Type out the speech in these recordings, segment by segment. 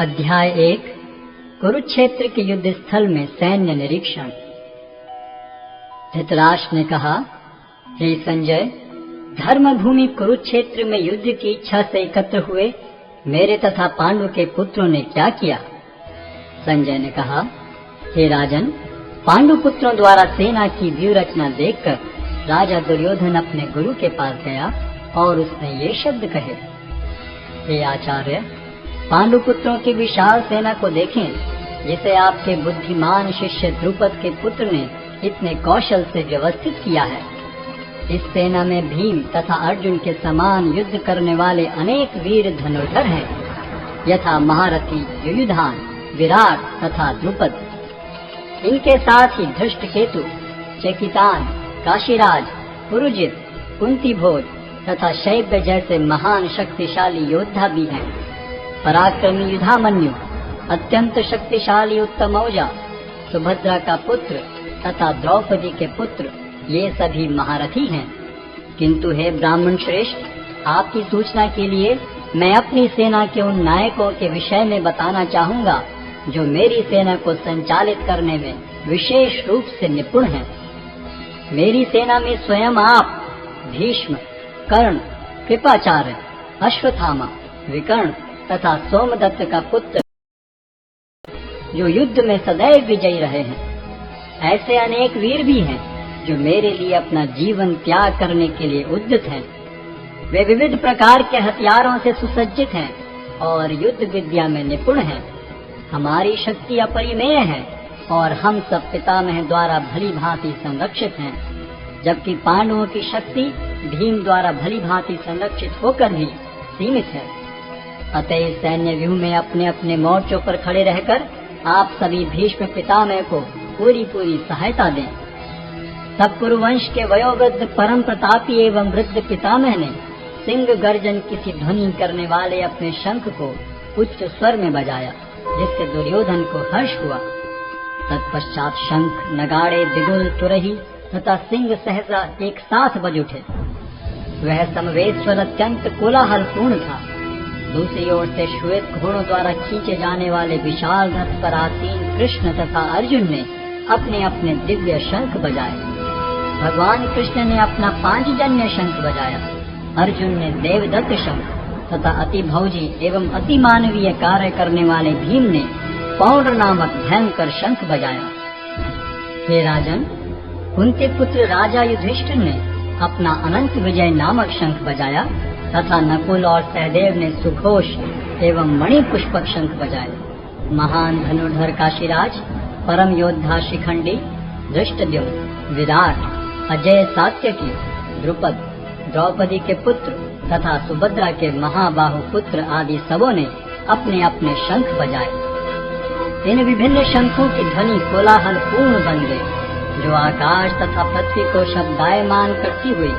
अध्याय 1 कुरुक्षेत्र के युद्ध स्थल में सैन्य निरीक्षण। धृतराष्ट्र ने कहा, हे संजय, धर्मभूमि कुरुक्षेत्र में युद्ध की इच्छा से एकत्र हुए मेरे तथा पांडु के पुत्रों ने क्या किया? संजय ने कहा, हे राजन, पांडु पुत्रों द्वारा सेना की व्यूह रचना देखकर राजा दुर्योधन अपने गुरु के पास गया और उसने ये शब्द कहे, हे आचार्य, पांडु पुत्रों की विशाल सेना को देखें, जिसे आपके बुद्धिमान शिष्य द्रुपद के पुत्र ने इतने कौशल से व्यवस्थित किया है। इस सेना में भीम तथा अर्जुन के समान युद्ध करने वाले अनेक वीर धनुर्धर हैं, यथा महारथी युयुधान, विराट तथा द्रुपद। इनके साथ ही धृष्टकेतु, चेकितान, काशीराज, पुरुजित, कुंतीभोज तथा शैब्य जैसे महान शक्तिशाली योद्धा भी हैं। पराक्रमी युधामन्यु, अत्यंत शक्तिशाली उत्तमौजा, सुभद्रा का पुत्र तथा द्रौपदी के पुत्र, ये सभी महारथी हैं। किंतु हे ब्राह्मण श्रेष्ठ, आपकी सूचना के लिए मैं अपनी सेना के उन नायकों के विषय में बताना चाहूँगा जो मेरी सेना को संचालित करने में विशेष रूप से निपुण हैं। मेरी सेना में स्वयं आप, भीष्म, कर्ण, कृपाचार्य, अश्वत्थामा, विकर्ण तथा सोमदत्त का पुत्र, जो युद्ध में सदैव विजयी रहे हैं। ऐसे अनेक वीर भी हैं जो मेरे लिए अपना जीवन त्याग करने के लिए उद्यत हैं। वे विविध प्रकार के हथियारों से सुसज्जित हैं और युद्ध विद्या में निपुण हैं। हमारी शक्ति अपरिमेय है और हम सब पितामह द्वारा भली भांति संरक्षित हैं, जबकि पांडवों की शक्ति भीम द्वारा भली भांति संरक्षित होकर भी सीमित है। अतः इस सैन्य व्यूह में अपने अपने मोर्चों पर खड़े रहकर आप सभी भीष्म पितामह को पूरी सहायता दें। तब कुरुवंश के वयोवृद्ध परम प्रतापी एवं वृद्ध पितामह ने सिंह गर्जन किसी ध्वनि करने वाले अपने शंख को उच्च स्वर में बजाया, जिससे दुर्योधन को हर्ष हुआ। तत्पश्चात शंख, नगाड़े, दिगुल, तुरही तथा सिंह सहसा एक साथ बज उठे। वह समवेत स्वर अत्यंत कोलाहलपूर्ण था। दूसरी ओर से श्वेत घोड़ों द्वारा खींचे जाने वाले विशाल रथ पर आसीन कृष्ण तथा अर्जुन ने अपने अपने दिव्य शंख बजाए। भगवान कृष्ण ने अपना पांचजन्य शंख बजाया, अर्जुन ने देवदत्त शंख तथा अति भौजी एवं अति मानवीय कार्य करने वाले भीम ने पौंड्र नामक भयंकर शंख बजाया। हे राजन, कुंती पुत्र राजा युधिष्ठिर ने अपना अनंत विजय नामक शंख बजाया तथा नकुल और सहदेव ने सुघोष एवं मणिपुष्पक शंख बजाए। महान धनुर्धर काशीराज, परम योद्धा शिखंडी, धृष्टद्युम्न, विराट, अजय सात्यकी, द्रुपद, द्रौपदी के पुत्र तथा सुभद्रा के महाबाहु पुत्र आदि सबों ने अपने अपने शंख बजाए। इन विभिन्न शंखों की ध्वनि कोलाहल पूर्ण बन गई, जो आकाश तथा पृथ्वी को शब्दायमान करती हुई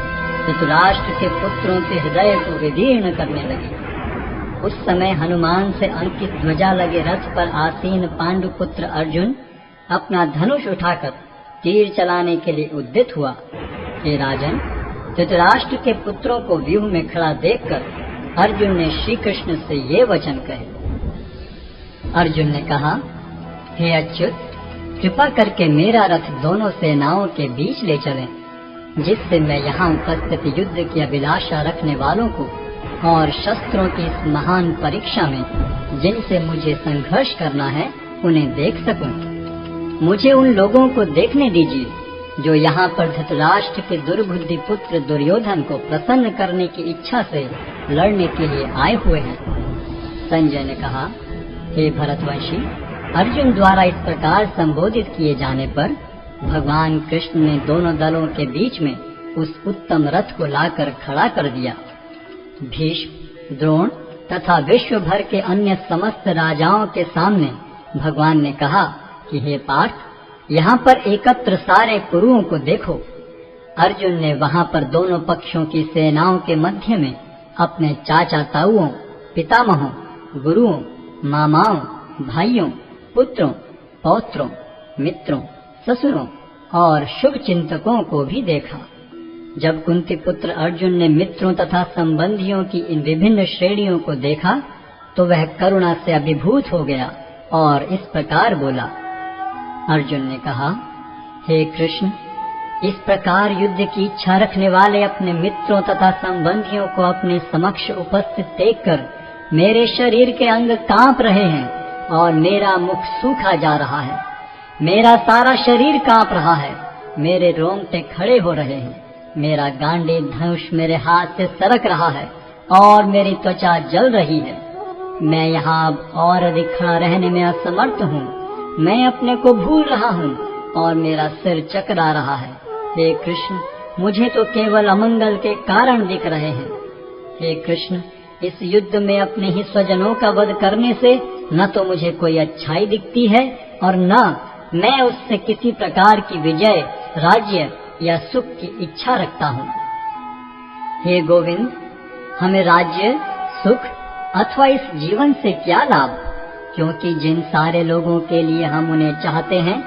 धृतराष्ट्र के पुत्रों के हृदय को विदीर्ण करने लगी। उस समय हनुमान से अंकित ध्वजा लगे रथ पर आसीन पांडु पुत्र अर्जुन अपना धनुष उठाकर तीर चलाने के लिए उद्यत हुआ। हे राजन, धृतराष्ट्र के पुत्रों को व्यूह में खड़ा देखकर अर्जुन ने श्री कृष्ण से ये वचन कहे। अर्जुन ने कहा, हे अच्युत, कृपा करके मेरा रथ दोनों सेनाओं के बीच ले चलें, जिससे मैं यहाँ उपस्थित युद्ध की अभिलाषा रखने वालों को और शस्त्रों की इस महान परीक्षा में जिनसे मुझे संघर्ष करना है उन्हें देख सकूं। मुझे उन लोगों को देखने दीजिए जो यहाँ पर धृतराष्ट्र के दुर्बुद्धि पुत्र दुर्योधन को प्रसन्न करने की इच्छा से लड़ने के लिए आए हुए हैं। संजय ने कहा, हे भरतवंशी, अर्जुन द्वारा इस प्रकार संबोधित किए जाने पर भगवान कृष्ण ने दोनों दलों के बीच में उस उत्तम रथ को लाकर खड़ा कर दिया। भीष्म, द्रोण तथा विश्व भर के अन्य समस्त राजाओं के सामने भगवान ने कहा कि हे पार्थ, यहाँ पर एकत्र सारे कुरुओं को देखो। अर्जुन ने वहाँ पर दोनों पक्षों की सेनाओं के मध्य में अपने चाचा ताऊओं, पितामहों, गुरुओं, मामाओं, भाइयों, पुत्रों, पौत्रों, मित्रों, ससुरों और शुभ चिंतकों को भी देखा। जब कुंती पुत्र अर्जुन ने मित्रों तथा संबंधियों की इन विभिन्न श्रेणियों को देखा तो वह करुणा से अभिभूत हो गया और इस प्रकार बोला। अर्जुन ने कहा, हे कृष्ण, इस प्रकार युद्ध की इच्छा रखने वाले अपने मित्रों तथा संबंधियों को अपने समक्ष उपस्थित देखकर मेरे शरीर के अंग कांप रहे हैं और मेरा मुख सूखा जा रहा है। मेरा सारा शरीर कांप रहा है, मेरे रोंगटे खड़े हो रहे हैं, मेरा गांडीव धनुष मेरे हाथ से सरक रहा है और मेरी त्वचा जल रही है। मैं यहाँ अब और अधिक खड़ा रहने में असमर्थ हूँ। मैं अपने को भूल रहा हूँ और मेरा सिर चकरा रहा है। हे कृष्ण, मुझे तो केवल अमंगल के कारण दिख रहे हैं। हे कृष्ण, इस युद्ध में अपने ही स्वजनों का वध करने से न तो मुझे कोई अच्छाई दिखती है और न मैं उससे किसी प्रकार की विजय, राज्य या सुख की इच्छा रखता हूँ। हे गोविंद, हमें राज्य, सुख अथवा इस जीवन से क्या लाभ, क्योंकि जिन सारे लोगों के लिए हम उन्हें चाहते हैं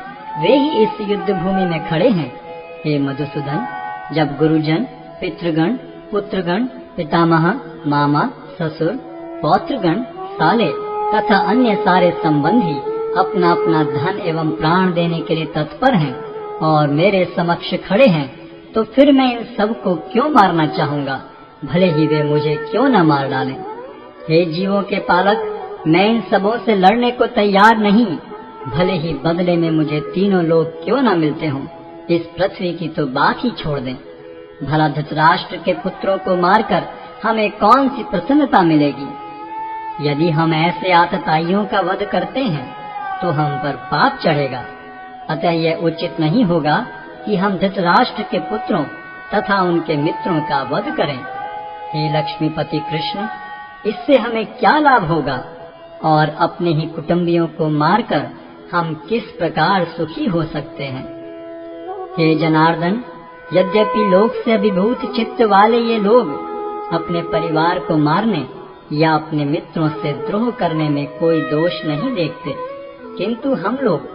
वे ही इस युद्ध भूमि में खड़े हैं। हे मधुसूदन, जब गुरुजन, पितृगण, पुत्रगण, पितामह, मामा, ससुर, पौत्रगण, साले तथा अन्य सारे संबंधी अपना अपना धन एवं प्राण देने के लिए तत्पर हैं और मेरे समक्ष खड़े हैं, तो फिर मैं इन सब को क्यों मारना चाहूँगा, भले ही वे मुझे क्यों न मार डालें। हे जीवों के पालक, मैं इन सबों से लड़ने को तैयार नहीं, भले ही बदले में मुझे तीनों लोग क्यों न मिलते हों। इस पृथ्वी की तो बात ही छोड़ दें। भला धृतराष्ट्र के पुत्रों को मारकर हमें कौन सी प्रसन्नता मिलेगी। यदि हम ऐसे आतताइयों का वध करते हैं तो हम पर पाप चढ़ेगा। अतः यह उचित नहीं होगा कि हम धृतराष्ट्र के पुत्रों तथा उनके मित्रों का वध करें। हे लक्ष्मीपति कृष्ण, इससे हमें क्या लाभ होगा और अपने ही कुटुंबियों को मारकर हम किस प्रकार सुखी हो सकते हैं। हे जनार्दन, यद्यपि लोक से अभिभूत चित्त वाले ये लोग अपने परिवार को मारने या अपने मित्रों से द्रोह करने में कोई दोष नहीं देखते, किंतु हम लोग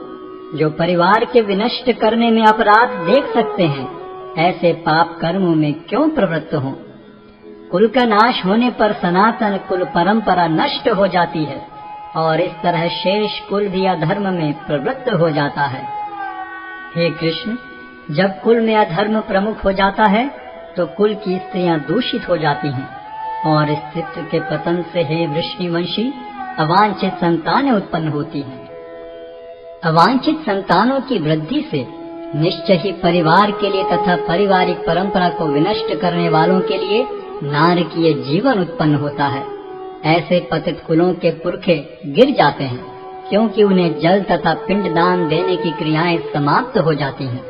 जो परिवार के विनष्ट करने में अपराध देख सकते हैं, ऐसे पाप कर्मों में क्यों प्रवृत्त हों। कुल का नाश होने पर सनातन कुल परंपरा नष्ट हो जाती है और इस तरह शेष कुल भी अधर्म में प्रवृत्त हो जाता है। हे कृष्ण, जब कुल में अधर्म प्रमुख हो जाता है तो कुल की स्त्रियां दूषित हो जाती हैं और स्त्रीत्व के पतन से हे वृष्णिवंशी अवांछित संतानें उत्पन्न होती हैं। अवांछित संतानों की वृद्धि से निश्चय ही परिवार के लिए तथा पारिवारिक परंपरा को विनष्ट करने वालों के लिए नारकीय जीवन उत्पन्न होता है। ऐसे पतित कुलों के पुरखे गिर जाते हैं, क्योंकि उन्हें जल तथा पिंडदान देने की क्रियाएं समाप्त हो जाती हैं।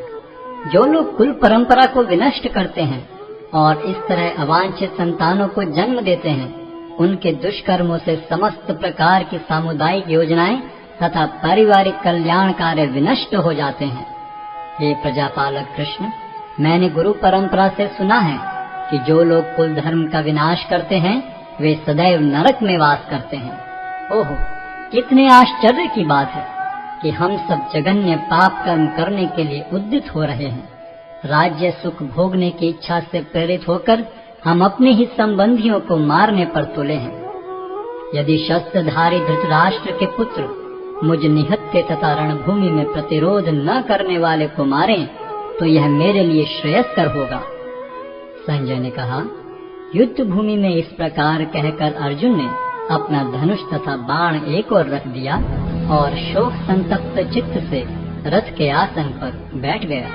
जो लोग कुल परंपरा को विनष्ट करते हैं और इस तरह अवांछित संतानों को जन्म देते हैं, उनके दुष्कर्मों से समस्त प्रकार की सामुदायिक योजनाएं तथा पारिवारिक कल्याण कार्य विनष्ट हो जाते हैं। हे प्रजापालक कृष्ण, मैंने गुरु परंपरा से सुना है कि जो लोग कुल धर्म का विनाश करते हैं वे सदैव नरक में वास करते हैं। ओहो, कितने आश्चर्य की बात है कि हम सब जघन्य पाप कर्म करने के लिए उद्यत हो रहे हैं। राज्य सुख भोगने की इच्छा से प्रेरित होकर हम अपने ही संबंधियों को मारने पर तुले हैं। यदि शस्त्रधारी धृतराष्ट्र के पुत्र मुझ निहत्थे तथा रणभूमि में प्रतिरोध न करने वाले को मारें तो यह मेरे लिए श्रेयस्कर होगा। संजय ने कहा, युद्ध भूमि में इस प्रकार कहकर अर्जुन ने अपना धनुष तथा बाण एक ओर रख दिया और शोक संतप्त चित्त से रथ के आसन पर बैठ गया।